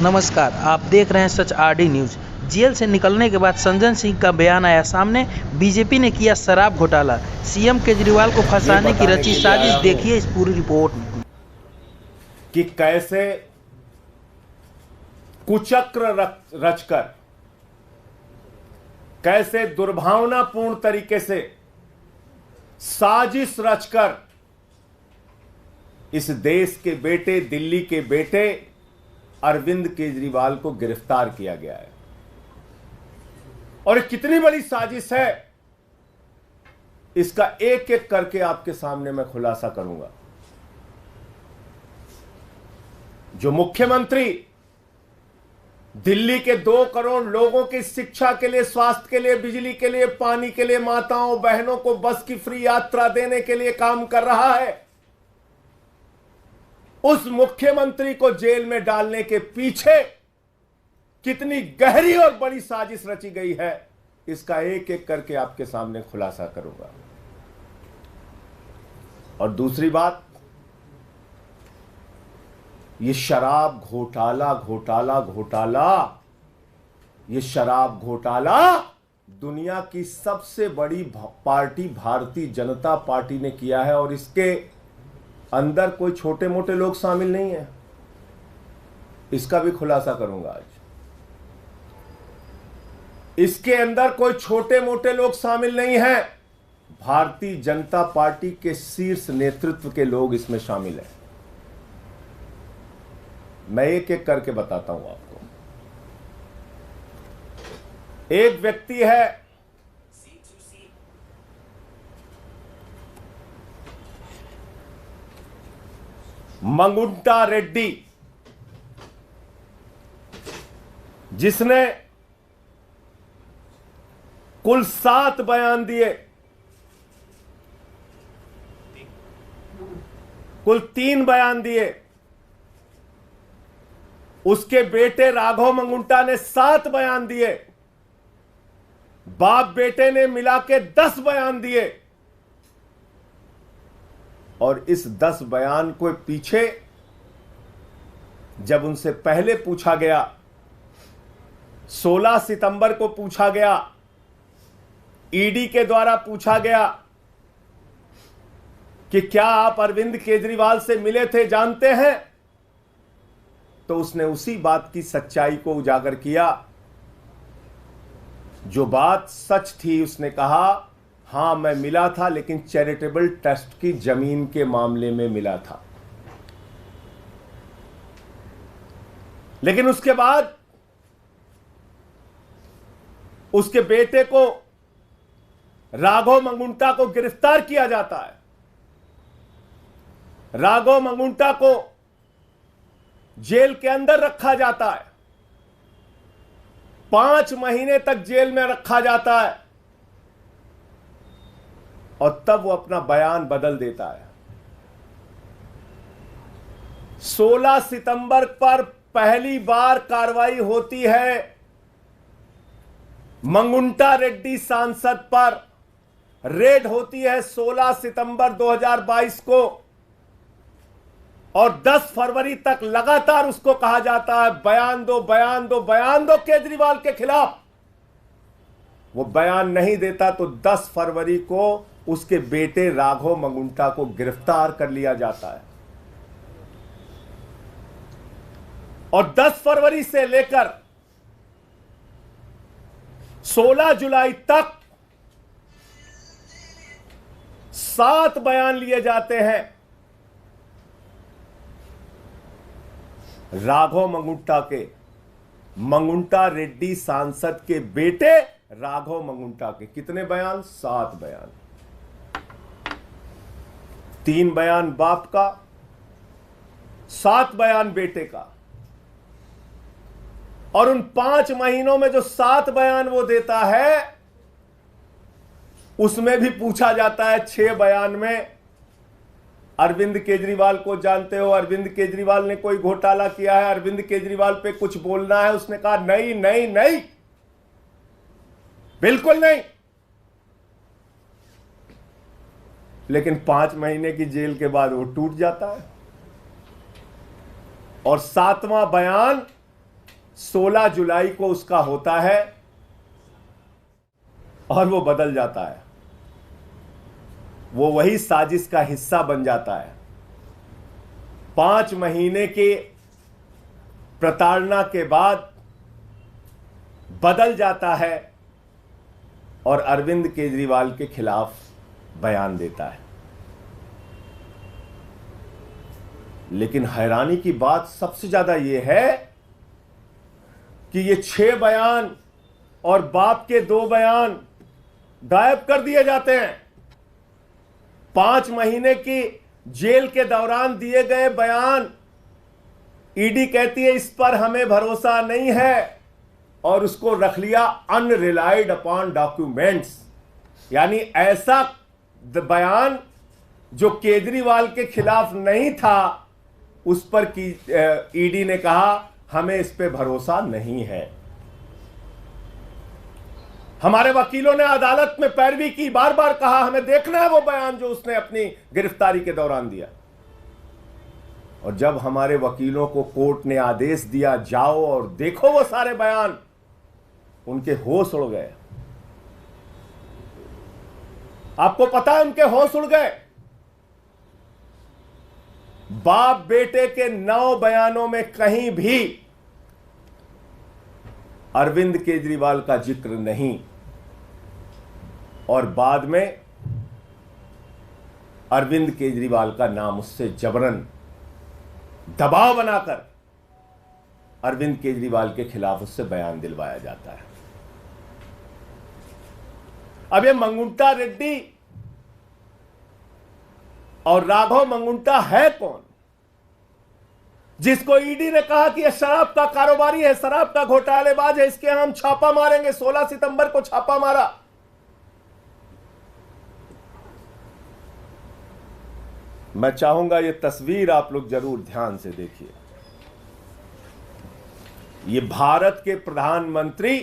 नमस्कार, आप देख रहे हैं सच आरडी न्यूज। जेल से निकलने के बाद संजय सिंह का बयान आया सामने। बीजेपी ने किया शराब घोटाला, सीएम केजरीवाल को फंसाने की रची साजिश। देखिए इस पूरी रिपोर्ट में कि कैसे कुचक्र रचकर, कैसे दुर्भावनापूर्ण तरीके से साजिश रचकर इस देश के बेटे, दिल्ली के बेटे अरविंद केजरीवाल को गिरफ्तार किया गया है। और कितनी बड़ी साजिश है, इसका एक एक करके आपके सामने मैं खुलासा करूंगा। जो मुख्यमंत्री दिल्ली के 2 करोड़ लोगों की शिक्षा के लिए, स्वास्थ्य के लिए, बिजली के लिए, पानी के लिए, माताओं बहनों को बस की फ्री यात्रा देने के लिए काम कर रहा है, उस मुख्यमंत्री को जेल में डालने के पीछे कितनी गहरी और बड़ी साजिश रची गई है, इसका एक एक करके आपके सामने खुलासा करूंगा। और दूसरी बात, ये शराब घोटाला ये शराब घोटाला दुनिया की सबसे बड़ी पार्टी भारतीय जनता पार्टी ने किया है। और इसके अंदर कोई छोटे मोटे लोग शामिल नहीं है, इसका भी खुलासा करूंगा आज। इसके अंदर कोई छोटे मोटे लोग शामिल नहीं हैं, भारतीय जनता पार्टी के शीर्ष नेतृत्व के लोग इसमें शामिल हैं। मैं एक एक करके बताता हूं आपको। एक व्यक्ति है मंगुंटा रेड्डी, जिसने कुल 7 बयान दिए, कुल 3 बयान दिए। उसके बेटे राघव मंगुंटा ने 7 बयान दिए, बाप बेटे ने मिला के 10 बयान दिए। और इस 10 बयान को पीछे जब उनसे पहले पूछा गया, 16 सितंबर को पूछा गया, ईडी के द्वारा पूछा गया कि क्या आप अरविंद केजरीवाल से मिले थे, जानते हैं, तो उसने उसी बात की सच्चाई को उजागर किया। जो बात सच थी, उसने कहा हां मैं मिला था, लेकिन चैरिटेबल ट्रस्ट की जमीन के मामले में मिला था। लेकिन उसके बाद उसके बेटे को, राघव मंगुंटा को गिरफ्तार किया जाता है। राघव मंगुंटा को जेल के अंदर रखा जाता है, 5 महीने तक जेल में रखा जाता है। और तब वो अपना बयान बदल देता है। 16 सितंबर पर पहली बार कार्रवाई होती है मंगुंटा रेड्डी सांसद पर, रेड होती है 16 सितंबर 2022 को। और 10 फरवरी तक लगातार उसको कहा जाता है बयान दो, बयान दो, बयान दो केजरीवाल के खिलाफ। वो बयान नहीं देता तो 10 फरवरी को उसके बेटे राघव मंगुंटा को गिरफ्तार कर लिया जाता है। और 10 फरवरी से लेकर 16 जुलाई तक 7 बयान लिए जाते हैं राघव मंगुंटा के, मंगुंटा रेड्डी सांसद के बेटे राघव मंगुंटा के। कितने बयान? 7 बयान। 3 बयान बाप का, 7 बयान बेटे का। और उन 5 महीनों में जो 7 बयान वो देता है, उसमें भी पूछा जाता है 6 बयान में अरविंद केजरीवाल को जानते हो, अरविंद केजरीवाल ने कोई घोटाला किया है, अरविंद केजरीवाल पे कुछ बोलना है। उसने कहा नहीं नहीं नहीं, बिल्कुल नहीं। लेकिन 5 महीने की जेल के बाद वो टूट जाता है। और 7वां बयान 16 जुलाई को उसका होता है और वो बदल जाता है, वो वही साजिश का हिस्सा बन जाता है। 5 महीने की प्रताड़ना के बाद बदल जाता है और अरविंद केजरीवाल के खिलाफ बयान देता है। लेकिन हैरानी की बात सबसे ज्यादा यह है कि ये 6 बयान और बाप के 2 बयान गायब कर दिए जाते हैं। 5 महीने की जेल के दौरान दिए गए बयान, ईडी कहती है इस पर हमें भरोसा नहीं है और उसको रख लिया अनरिलाइड अपॉन डॉक्यूमेंट्स, यानी ऐसा बयान जो केजरीवाल के खिलाफ नहीं था उस पर की ईडी ने कहा हमें इस पे भरोसा नहीं है। हमारे वकीलों ने अदालत में पैरवी की, बार बार कहा हमें देखना है वो बयान जो उसने अपनी गिरफ्तारी के दौरान दिया। और जब हमारे वकीलों को कोर्ट ने आदेश दिया जाओ और देखो वो सारे बयान, उनके होश उड़ गए। आपको पता है उनके होश उड़ गए। बाप बेटे के 9 बयानों में कहीं भी अरविंद केजरीवाल का जिक्र नहीं, और बाद में अरविंद केजरीवाल का नाम उससे जबरन दबाव बनाकर अरविंद केजरीवाल के खिलाफ उससे बयान दिलवाया जाता है। अब ये मंगुंटा रेड्डी और राघव मंगुंटा है कौन, जिसको ईडी ने कहा कि यह शराब का कारोबारी है, शराब का घोटालेबाज है, इसके हम छापा मारेंगे। 16 सितंबर को छापा मारा। मैं चाहूंगा ये तस्वीर आप लोग जरूर ध्यान से देखिए। ये भारत के प्रधानमंत्री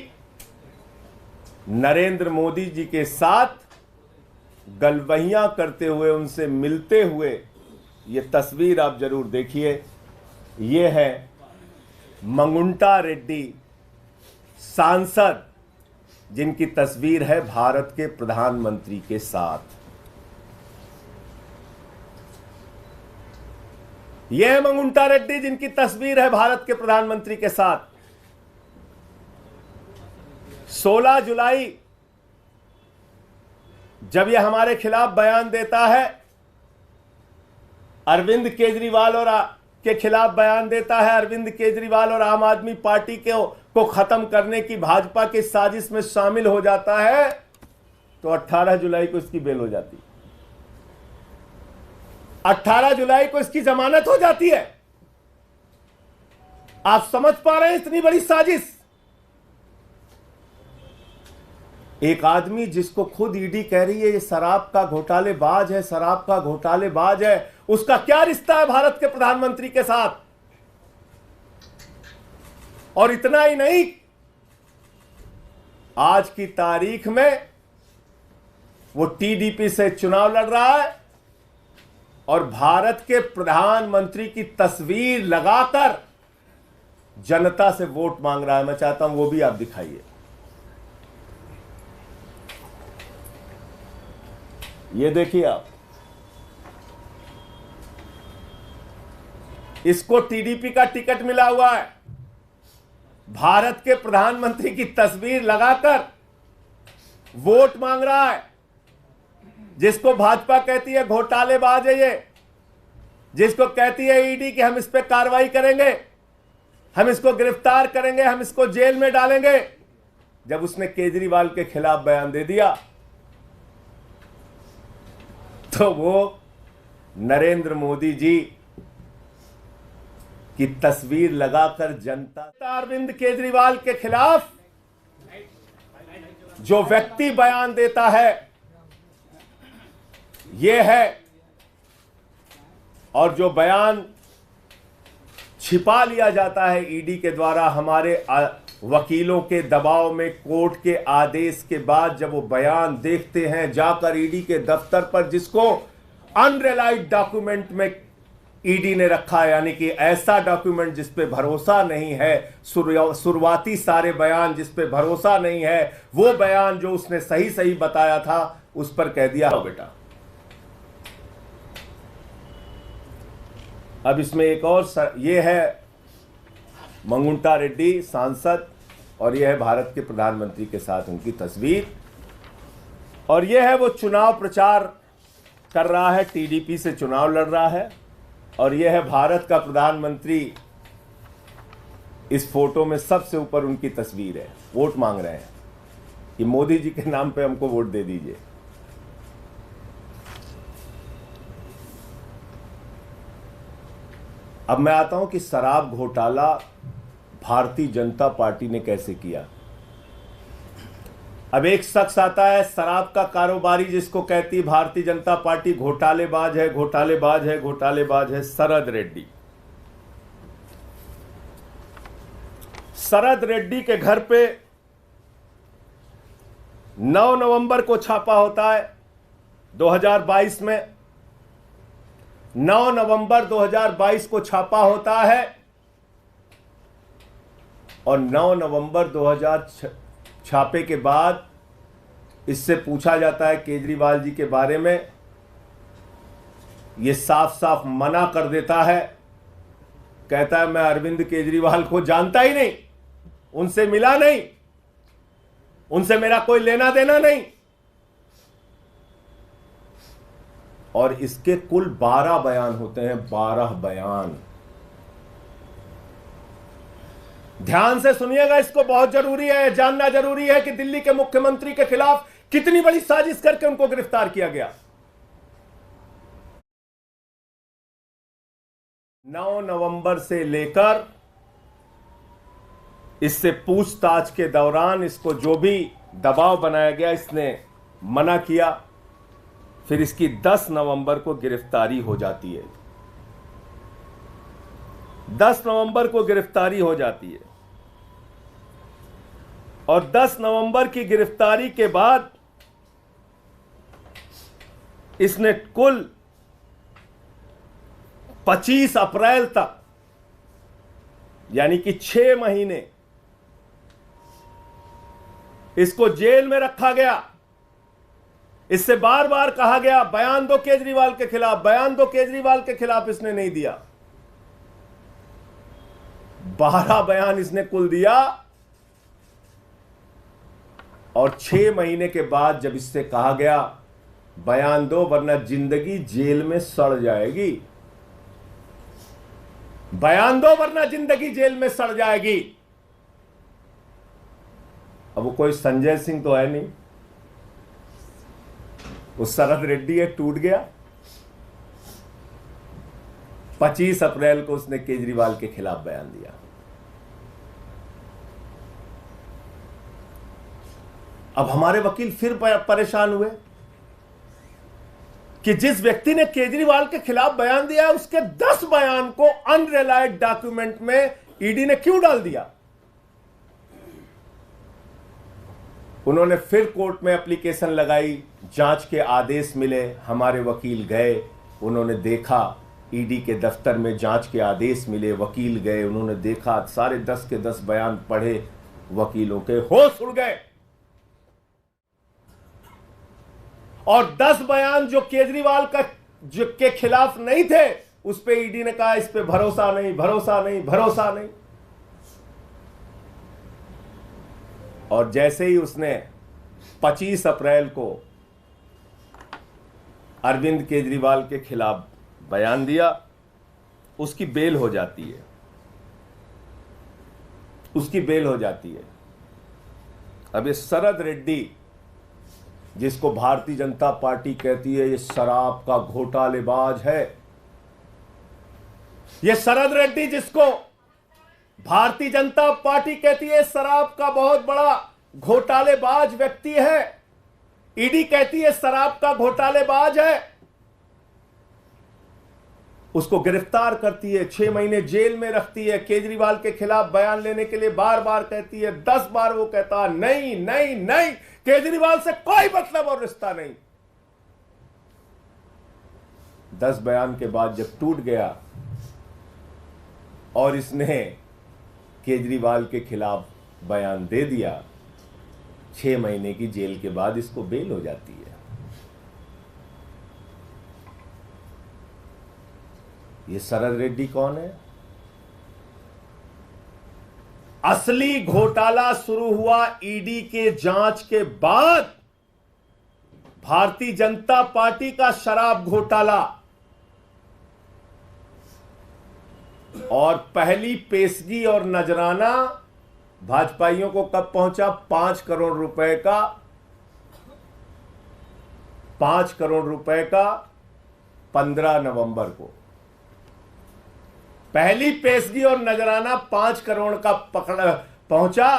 नरेंद्र मोदी जी के साथ गलवहियां करते हुए, उनसे मिलते हुए ये तस्वीर आप जरूर देखिए। ये है मंगुंटा रेड्डी सांसद, जिनकी तस्वीर है भारत के प्रधानमंत्री के साथ। यह है मंगुंटा रेड्डी जिनकी तस्वीर है भारत के प्रधानमंत्री के साथ। 16 जुलाई जब यह हमारे खिलाफ बयान देता है, अरविंद केजरीवाल और के खिलाफ बयान देता है, अरविंद केजरीवाल और आम आदमी पार्टी को खत्म करने की भाजपा की साजिश में शामिल हो जाता है, तो 18 जुलाई को इसकी बेल हो जाती है। 18 जुलाई को इसकी जमानत हो जाती है। आप समझ पा रहे हैं इतनी बड़ी साजिश। एक आदमी जिसको खुद ईडी कह रही है ये शराब का घोटालेबाज है, शराब का घोटालेबाज है, उसका क्या रिश्ता है भारत के प्रधानमंत्री के साथ। और इतना ही नहीं, आज की तारीख में वो टीडीपी से चुनाव लड़ रहा है और भारत के प्रधानमंत्री की तस्वीर लगाकर जनता से वोट मांग रहा है। मैं चाहता हूं वो भी आप दिखाइए। ये देखिए आप, इसको टीडीपी का टिकट मिला हुआ है, भारत के प्रधानमंत्री की तस्वीर लगाकर वोट मांग रहा है। जिसको भाजपा कहती है घोटालेबाज है ये, जिसको कहती है ईडी कि हम इस पे कार्रवाई करेंगे, हम इसको गिरफ्तार करेंगे, हम इसको जेल में डालेंगे, जब उसने केजरीवाल के खिलाफ बयान दे दिया तो वो नरेंद्र मोदी जी की तस्वीर लगाकर जनता, अरविंद केजरीवाल के खिलाफ जो व्यक्ति बयान देता है ये है, और जो बयान छिपा लिया जाता है ईडी के द्वारा हमारे वकीलों के दबाव में, कोर्ट के आदेश के बाद जब वो बयान देखते हैं जाकर ईडी के दफ्तर पर, जिसको अनरिलाइड डॉक्यूमेंट में ईडी ने रखा, यानी कि ऐसा डॉक्यूमेंट जिस पे भरोसा नहीं है, शुरुआती सारे बयान जिस पे भरोसा नहीं है, वो बयान जो उसने सही सही बताया था उस पर कह दिया बेटा। अब इसमें एक और ये है मंगुंटा रेड्डी सांसद, और ये है भारत के प्रधानमंत्री के साथ उनकी तस्वीर, और ये है वो चुनाव प्रचार कर रहा है, टीडीपी से चुनाव लड़ रहा है, और ये है भारत का प्रधानमंत्री। इस फोटो में सबसे ऊपर उनकी तस्वीर है, वोट मांग रहे हैं कि मोदी जी के नाम पे हमको वोट दे दीजिए। अब मैं आता हूं कि शराब घोटाला भारतीय जनता पार्टी ने कैसे किया। अब एक शख्स आता है शराब का कारोबारी, जिसको कहती है भारतीय जनता पार्टी घोटालेबाज है, घोटालेबाज है, घोटालेबाज है, शरद रेड्डी। शरद रेड्डी के घर पे 9 नवंबर को छापा होता है 2022 में। 9 नवंबर 2022 को छापा होता है और 9 नवंबर 2000 छापे के बाद इससे पूछा जाता है केजरीवाल जी के बारे में। ये साफ साफ मना कर देता है, कहता है मैं अरविंद केजरीवाल को जानता ही नहीं, उनसे मिला नहीं, उनसे मेरा कोई लेना देना नहीं। और इसके कुल 12 बयान होते हैं, 12 बयान। ध्यान से सुनिएगा, इसको बहुत जरूरी है, जानना जरूरी है कि दिल्ली के मुख्यमंत्री के खिलाफ कितनी बड़ी साजिश करके उनको गिरफ्तार किया गया। 9 नवंबर से लेकर इससे पूछताछ के दौरान इसको जो भी दबाव बनाया गया, इसने मना किया। फिर इसकी 10 नवंबर को गिरफ्तारी हो जाती है। 10 नवंबर को गिरफ्तारी हो जाती है और 10 नवंबर की गिरफ्तारी के बाद इसने कुल 25 अप्रैल तक, यानी कि 6 महीने इसको जेल में रखा गया। इससे बार बार कहा गया बयान दो केजरीवाल के खिलाफ, बयान दो केजरीवाल के खिलाफ, इसने नहीं दिया। 12 बयान इसने कुल दिया और 6 महीने के बाद जब इससे कहा गया बयान दो वरना जिंदगी जेल में सड़ जाएगी, बयान दो वरना जिंदगी जेल में सड़ जाएगी। अब वो कोई संजय सिंह तो है नहीं, वो शरद रेड्डी है, टूट गया। 25 अप्रैल को उसने केजरीवाल के खिलाफ बयान दिया। अब हमारे वकील फिर परेशान हुए कि जिस व्यक्ति ने केजरीवाल के खिलाफ बयान दिया है उसके 10 बयान को अनरिलाइड डॉक्यूमेंट में ईडी ने क्यों डाल दिया। उन्होंने फिर कोर्ट में एप्लीकेशन लगाई, जांच के आदेश मिले। हमारे वकील गए, उन्होंने देखा, ईडी के दफ्तर में जांच के आदेश मिले, वकील गए, उन्होंने देखा, सारे 10 के 10 बयान पढ़े, वकीलों के होश उड़ गए। और 10 बयान जो केजरीवाल के खिलाफ नहीं थे, उस पे ईडी ने कहा इस पे भरोसा नहीं, भरोसा नहीं, भरोसा नहीं। और जैसे ही उसने 25 अप्रैल को अरविंद केजरीवाल के खिलाफ बयान दिया, उसकी बेल हो जाती है, उसकी बेल हो जाती है। अब ये शरद रेड्डी, जिसको भारतीय जनता पार्टी कहती है ये शराब का घोटालेबाज है, ये शरद रेड्डी जिसको भारतीय जनता पार्टी कहती है शराब का बहुत बड़ा घोटालेबाज व्यक्ति है, ईडी कहती है शराब का घोटालेबाज है, उसको गिरफ्तार करती है, 6 महीने जेल में रखती है, केजरीवाल के खिलाफ बयान लेने के लिए बार बार कहती है, 10 बार वो कहता नहीं नहीं नहीं, केजरीवाल से कोई मतलब और रिश्ता नहीं। 10 बयान के बाद जब टूट गया और इसने केजरीवाल के खिलाफ बयान दे दिया, 6 महीने की जेल के बाद इसको बेल हो जाती है। ये शरद रेड्डी कौन है? असली घोटाला शुरू हुआ ईडी के जांच के बाद। भारतीय जनता पार्टी का शराब घोटाला, और पहली पेशगी और नजराना भाजपाइयों को कब पहुंचा? 5 करोड़ रुपए का 5 करोड़ रुपए का 15 नवंबर को पहली पेशगी और नजराना 5 करोड़ का पहुंचा,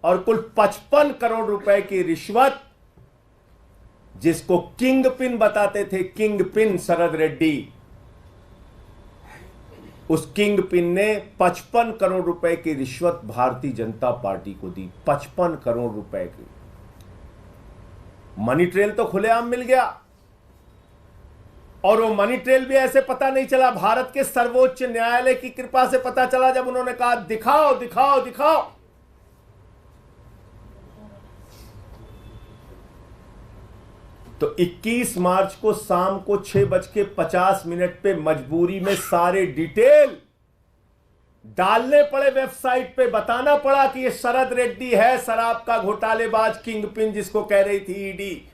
और कुल 55 करोड़ रुपए की रिश्वत, जिसको किंग पिन बताते थे, किंग पिन शरद रेड्डी, उस किंग पिन ने 55 करोड़ रुपए की रिश्वत भारतीय जनता पार्टी को दी। 55 करोड़ रुपए की मनी ट्रेल तो खुलेआम मिल गया, और वो मनी ट्रेल भी ऐसे पता नहीं चला, भारत के सर्वोच्च न्यायालय की कृपा से पता चला, जब उन्होंने कहा दिखाओ दिखाओ दिखाओ। तो 21 मार्च को शाम को 6:50 पे मजबूरी में सारे डिटेल डालने पड़े वेबसाइट पे, बताना पड़ा कि ये शरद रेड्डी है शराब का घोटालेबाज, किंग पिन जिसको कह रही थी ईडी।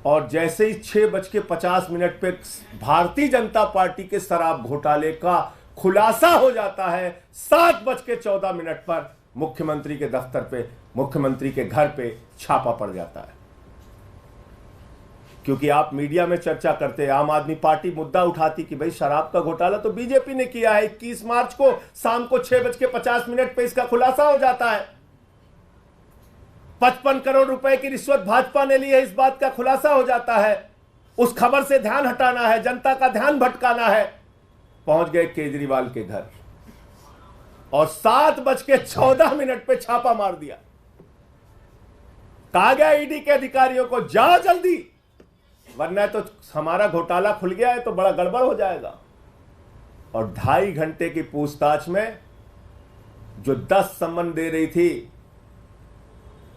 और जैसे ही 6:50 पे भारतीय जनता पार्टी के शराब घोटाले का खुलासा हो जाता है, 7:14 पर मुख्यमंत्री के दफ्तर पे, मुख्यमंत्री के घर पे छापा पड़ जाता है। क्योंकि आप मीडिया में चर्चा करते हैं, आम आदमी पार्टी मुद्दा उठाती कि भाई शराब का घोटाला तो बीजेपी ने किया है। 21 मार्च को शाम को 6:50 पे इसका खुलासा हो जाता है। 55 करोड़ रुपए की रिश्वत भाजपा ने ली है, इस बात का खुलासा हो जाता है। उस खबर से ध्यान हटाना है, जनता का ध्यान भटकाना है। पहुंच गए केजरीवाल के घर और 7:14 पे छापा मार दिया। कहा गया ईडी के अधिकारियों को, जाओ जल्दी, वरना तो हमारा घोटाला खुल गया है तो बड़ा गड़बड़ हो जाएगा। और 2.5 घंटे की पूछताछ में जो 10 सम्मन दे रही थी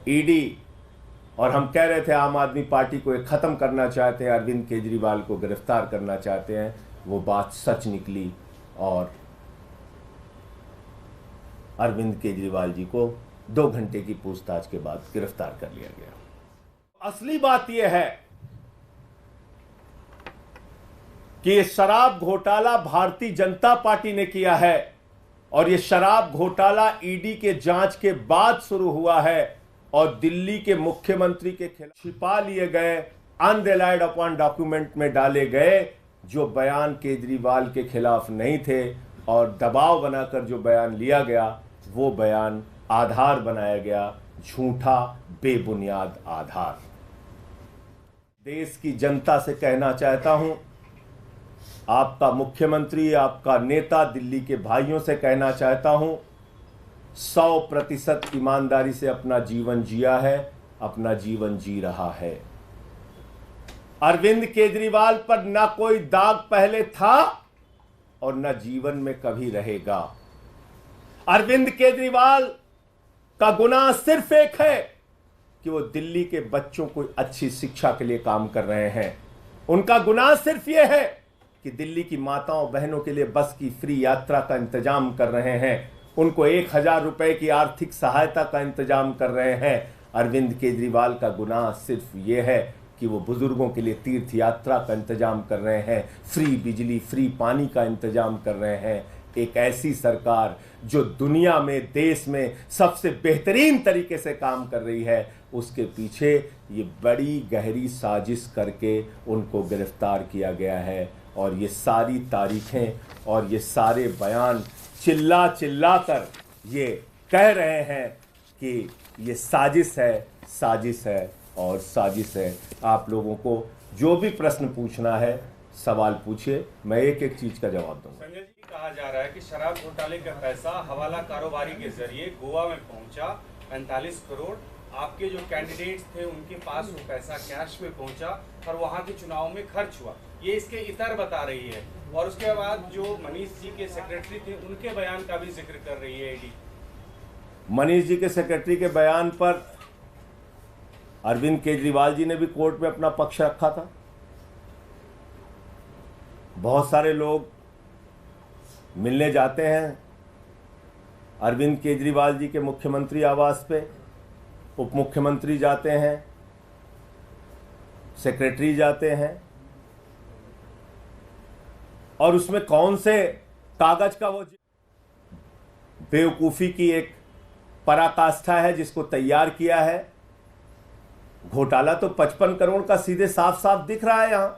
ईडी, और हम कह रहे थे आम आदमी पार्टी को ये खत्म करना चाहते हैं, अरविंद केजरीवाल को गिरफ्तार करना चाहते हैं, वो बात सच निकली और अरविंद केजरीवाल जी को 2 घंटे की पूछताछ के बाद गिरफ्तार कर लिया गया। असली बात यह है कि ये शराब घोटाला भारतीय जनता पार्टी ने किया है, और ये शराब घोटाला ईडी के जांच के बाद शुरू हुआ है, और दिल्ली के मुख्यमंत्री के खिलाफ छिपा लिए गए, अनरिलाइड अपॉन डॉक्यूमेंट में डाले गए जो बयान केजरीवाल के खिलाफ नहीं थे, और दबाव बनाकर जो बयान लिया गया वो बयान आधार बनाया गया, झूठा बेबुनियाद आधार। देश की जनता से कहना चाहता हूं, आपका मुख्यमंत्री, आपका नेता, दिल्ली के भाइयों से कहना चाहता हूं, 100% ईमानदारी से अपना जीवन जिया है, अपना जीवन जी रहा है। अरविंद केजरीवाल पर ना कोई दाग पहले था और न जीवन में कभी रहेगा। अरविंद केजरीवाल का गुनाह सिर्फ एक है कि वो दिल्ली के बच्चों को अच्छी शिक्षा के लिए काम कर रहे हैं। उनका गुनाह सिर्फ ये है कि दिल्ली की माताओं बहनों के लिए बस की फ्री यात्रा का इंतजाम कर रहे हैं, उनको 1000 रुपए की आर्थिक सहायता का इंतजाम कर रहे हैं। अरविंद केजरीवाल का गुनाह सिर्फ ये है कि वो बुजुर्गों के लिए तीर्थ यात्रा का इंतजाम कर रहे हैं, फ्री बिजली, फ्री पानी का इंतजाम कर रहे हैं। एक ऐसी सरकार जो दुनिया में, देश में सबसे बेहतरीन तरीके से काम कर रही है, उसके पीछे ये बड़ी गहरी साजिश करके उनको गिरफ्तार किया गया है। और ये सारी तारीखें और ये सारे बयान चिल्ला चिल्ला कर ये कह रहे हैं कि ये साजिश है, साजिश है और साजिश है। आप लोगों को जो भी प्रश्न पूछना है सवाल पूछिए, मैं एक एक चीज का जवाब दूंगा। संजय जी, कहा जा रहा है कि शराब घोटाले का पैसा हवाला कारोबारी के जरिए गोवा में पहुंचा, 45 करोड़। आपके जो कैंडिडेट्स थे उनके पास वो पैसा कैश में पहुंचा और वहां के चुनाव में खर्च हुआ। ये इसके इतर बता रही है। और उसके बाद जो मनीष जी के सेक्रेटरी थे उनके बयान का भी जिक्र कर रही है ईडी। मनीष जी के सेक्रेटरी के बयान पर अरविंद केजरीवाल जी ने भी कोर्ट में अपना पक्ष रखा था। बहुत सारे लोग मिलने जाते हैं अरविंद केजरीवाल जी के मुख्यमंत्री आवास पे, उप मुख्यमंत्री जाते हैं, सेक्रेटरी जाते हैं, और उसमें कौन से कागज का वो बेवकूफी की एक पराकाष्ठा है जिसको तैयार किया है। घोटाला तो 55 करोड़ का सीधे साफ साफ दिख रहा है। यहां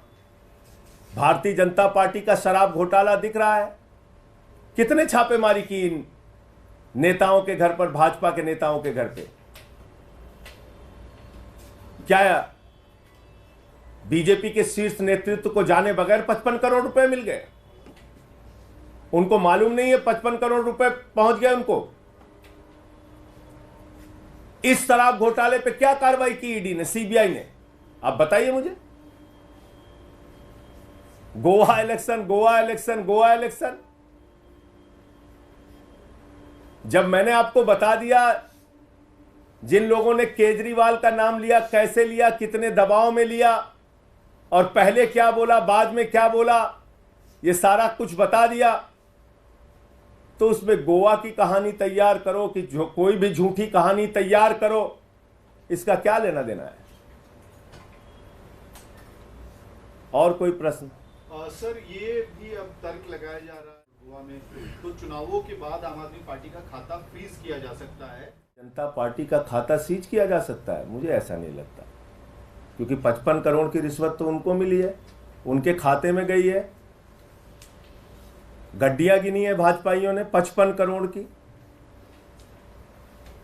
भारतीय जनता पार्टी का शराब घोटाला दिख रहा है। कितने छापेमारी की इन नेताओं के घर पर, भाजपा के नेताओं के घर पे? क्या बीजेपी के शीर्ष नेतृत्व को जाने बगैर 55 करोड़ रुपए मिल गए? उनको मालूम नहीं है 55 करोड़ रुपए पहुंच गए उनको? इस शराब घोटाले पे क्या कार्रवाई की ईडी ने, सीबीआई ने? आप बताइए मुझे। Goa election, Goa election, Goa election. जब मैंने आपको बता दिया जिन लोगों ने केजरीवाल का नाम लिया, कैसे लिया, कितने दबाव में लिया, और पहले क्या बोला, बाद में क्या बोला, ये सारा कुछ बता दिया, तो उसमें गोवा की कहानी तैयार करो कि जो कोई भी झूठी कहानी तैयार करो, इसका क्या लेना देना है? और कोई प्रश्न? सर, ये भी अब तर्क लगाया जा रहा है गोवा में तो चुनावों के बाद आम आदमी पार्टी का खाता फ्रीज किया जा सकता है। जनता पार्टी का खाता सीज किया जा सकता है? मुझे ऐसा नहीं लगता, क्योंकि 55 करोड़ की रिश्वत तो उनको मिली है, उनके खाते में गई है। गड्डियां गिनी है भाजपाइयों ने 55 करोड़ की।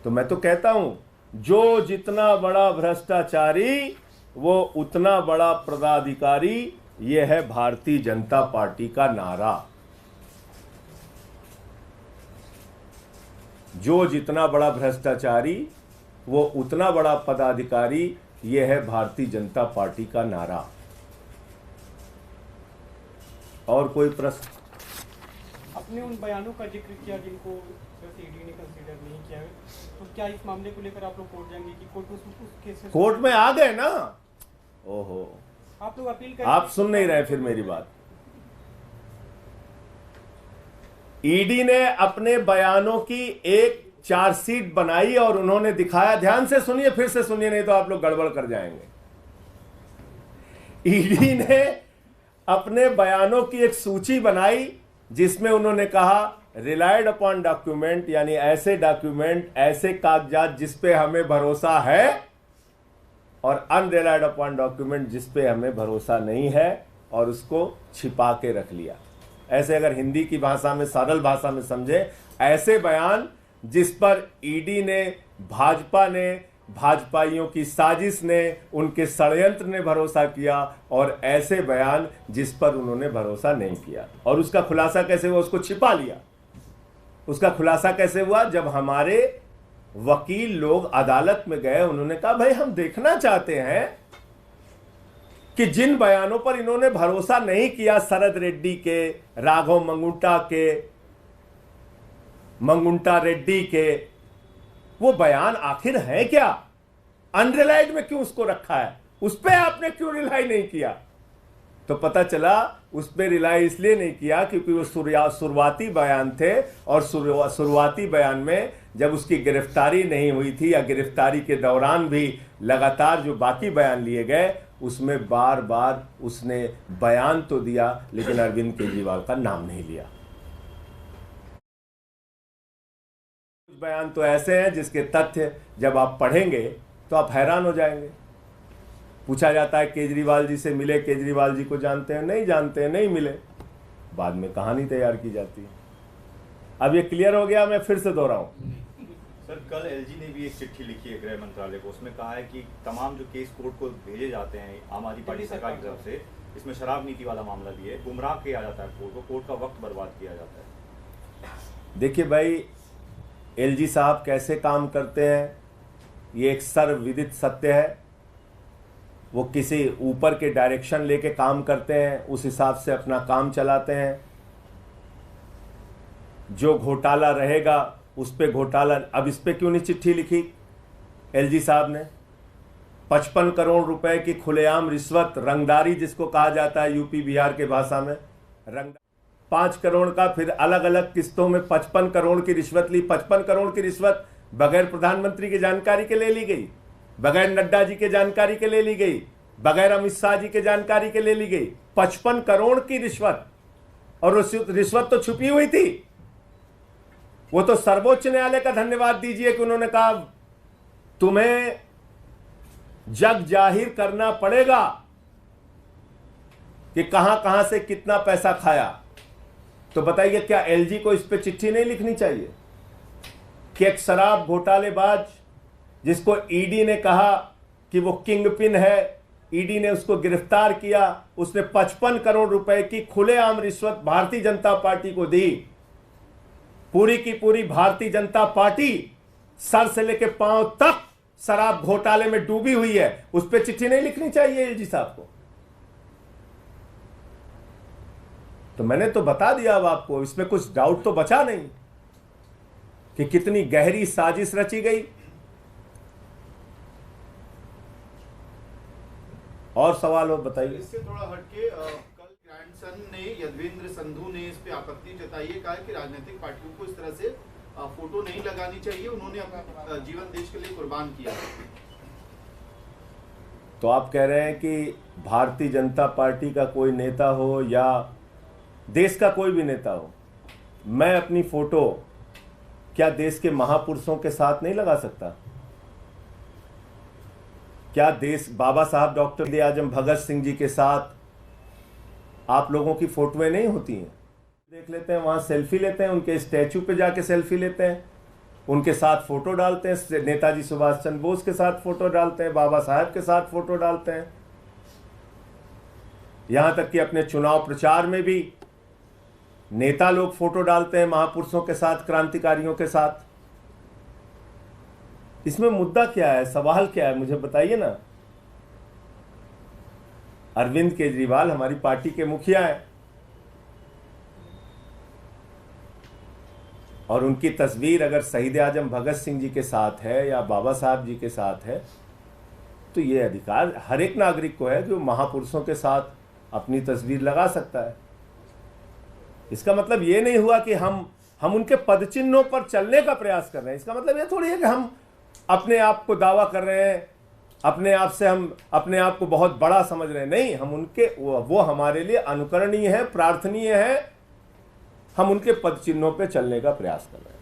तो मैं तो कहता हूं, जो जितना बड़ा भ्रष्टाचारी वो उतना बड़ा पदाधिकारी, ये है भारतीय जनता पार्टी का नारा। जो जितना बड़ा भ्रष्टाचारी वो उतना बड़ा पदाधिकारी, ये है भारतीय जनता पार्टी का नारा। और कोई प्रश्न? अपने उन बयानों का जिक्र किया जिनको ईडी ने कंसीडर नहीं किया है, तो क्या इस मामले को लेकर आप लोग कोर्ट जाएंगे कि कोर्ट उस केस में? कोर्ट में आ गए ना। ओहो, आप लोग अपील कर, आप सुन नहीं रहे फिर मेरी बात। ईडी ने अपने बयानों की एक चार्जशीट बनाई और उन्होंने दिखाया। ध्यान से सुनिए, फिर से सुनिए, नहीं तो आप लोग गड़बड़ कर जाएंगे। ईडी ने अपने बयानों की एक सूची बनाई जिसमें उन्होंने कहा रिलायड अपॉन डॉक्यूमेंट, यानी ऐसे डॉक्यूमेंट, ऐसे कागजात जिस पे हमें भरोसा है, और अनरिलायड अपॉन डॉक्यूमेंट जिस पे हमें भरोसा नहीं है, और उसको छिपा के रख लिया। ऐसे अगर हिंदी की भाषा में, सरल भाषा में समझे, ऐसे बयान जिस पर ईडी ने, भाजपा ने, भाजपाइयों की साजिश ने, उनके षड्यंत्र ने भरोसा किया, और ऐसे बयान जिस पर उन्होंने भरोसा नहीं किया। और उसका खुलासा कैसे हुआ? उसको छिपा लिया। उसका खुलासा कैसे हुआ? जब हमारे वकील लोग अदालत में गए, उन्होंने कहा भाई हम देखना चाहते हैं कि जिन बयानों पर इन्होंने भरोसा नहीं किया, शरद रेड्डी के, राघव मंगुंटा रेड्डी के, वो बयान आखिर है क्या? अनरिलाइड में क्यों उसको रखा है? उस पर आपने क्यों रिलाई नहीं किया? तो पता चला उस पर रिलाई इसलिए नहीं किया क्योंकि वो शुरुआती बयान थे, और शुरुआती बयान में जब उसकी गिरफ्तारी नहीं हुई थी, या गिरफ्तारी के दौरान भी लगातार जो बाकी बयान लिए गए, उसमें बार बार उसने बयान तो दिया लेकिन अरविंद केजरीवाल का नाम नहीं लिया। कुछ बयान तो ऐसे हैं जिसके तथ्य जब आप पढ़ेंगे तो आप हैरान हो जाएंगे। पूछा जाता है केजरीवाल जी से मिले, केजरीवाल जी को जानते हैं? नहीं जानते हैं, नहीं मिले। बाद में कहानी तैयार की जाती है। अब ये क्लियर हो गया, मैं फिर से दोहराऊं। सर, कल एलजी ने भी एक चिट्ठी लिखी है गृह मंत्रालय को, उसमें कहा है कि तमाम जो केस कोर्ट को भेजे जाते हैं आम आदमी पार्टी सरकार की तरफ से, इसमें शराब नीति वाला मामला भी है, गुमराह किया जाता है कोर्ट को, कोर्ट का वक्त बर्बाद किया जाता है। देखिए भाई, एलजी साहब कैसे काम करते हैं, ये एक सर्वविदित सत्य है। वो किसी ऊपर के डायरेक्शन लेके काम करते हैं, उस हिसाब से अपना काम चलाते हैं। जो घोटाला रहेगा उस पे घोटाला। अब इस पे क्यों नहीं चिट्ठी लिखी एलजी साहब ने? 55 करोड़ रुपए की खुलेआम रिश्वत, रंगदारी जिसको कहा जाता है यूपी बिहार के भाषा में, 5 करोड़ का, फिर अलग अलग किस्तों में 55 करोड़ की रिश्वत ली। 55 करोड़ की रिश्वत बगैर प्रधानमंत्री की जानकारी के ले ली गई, बगैर नड्डा जी के जानकारी के ले ली गई, बगैर अमित शाह जी के जानकारी के ले ली गई। 55 करोड़ की रिश्वत, और रिश्वत तो छुपी हुई थी। वो तो सर्वोच्च न्यायालय का धन्यवाद दीजिए कि उन्होंने कहा तुम्हें जग जाहिर करना पड़ेगा कि कहां कहां से कितना पैसा खाया। तो बताइए, क्या एलजी को इस पे चिट्ठी नहीं लिखनी चाहिए कि एक शराब घोटालेबाज जिसको ईडी ने कहा कि वो किंगपिन है, ईडी ने उसको गिरफ्तार किया, उसने 55 करोड़ रुपए की खुलेआम रिश्वत भारतीय जनता पार्टी को दी। पूरी की पूरी भारतीय जनता पार्टी सर से लेकर पांव तक शराब घोटाले में डूबी हुई है। उस पर चिट्ठी नहीं लिखनी चाहिए एलजी साहब को? तो मैंने तो बता दिया अब आपको, इसमें कुछ डाउट तो बचा नहीं कि कितनी गहरी साजिश रची गई। और सवाल हो बताइए। इससे थोड़ा हटके कल ग्रैंडसन ने, यदवेंद्र संधू ने इस पे आपत्ति जताई है, कहा कि राजनीतिक पार्टियों को इस तरह से फोटो नहीं लगानी चाहिए, उन्होंने अपना जीवन देश के लिए कुर्बान किया। तो आप कह रहे हैं कि भारतीय जनता पार्टी का कोई नेता हो या देश का कोई भी नेता हो, मैं अपनी फोटो क्या देश के महापुरुषों के साथ नहीं लगा सकता? क्या देश बाबा साहब डॉक्टर आजम भगत सिंह जी के साथ आप लोगों की फोटोएं नहीं होती हैं? देख लेते हैं, वहां सेल्फी लेते हैं, उनके स्टैचू पे जाके सेल्फी लेते हैं, उनके साथ फोटो डालते हैं, नेताजी सुभाष चंद्र बोस के साथ फोटो डालते हैं, बाबा साहब के साथ फोटो डालते हैं। यहां तक कि अपने चुनाव प्रचार में भी नेता लोग फोटो डालते हैं महापुरुषों के साथ, क्रांतिकारियों के साथ। इसमें मुद्दा क्या है, सवाल क्या है, मुझे बताइए ना। अरविंद केजरीवाल हमारी पार्टी के मुखिया हैं और उनकी तस्वीर अगर शहीद आजम भगत सिंह जी के साथ है या बाबा साहब जी के साथ है, तो ये अधिकार हर एक नागरिक को है कि वो महापुरुषों के साथ अपनी तस्वीर लगा सकता है। इसका मतलब ये नहीं हुआ कि हम उनके पदचिन्हों पर चलने का प्रयास कर रहे हैं। इसका मतलब ये थोड़ी है कि हम अपने आप को दावा कर रहे हैं, अपने आप से हम अपने आप को बहुत बड़ा समझ रहे हैं। नहीं, हम उनके वो हमारे लिए अनुकरणीय है, प्रार्थनीय है। हम उनके पदचिन्हों पे चलने का प्रयास कर रहे हैं।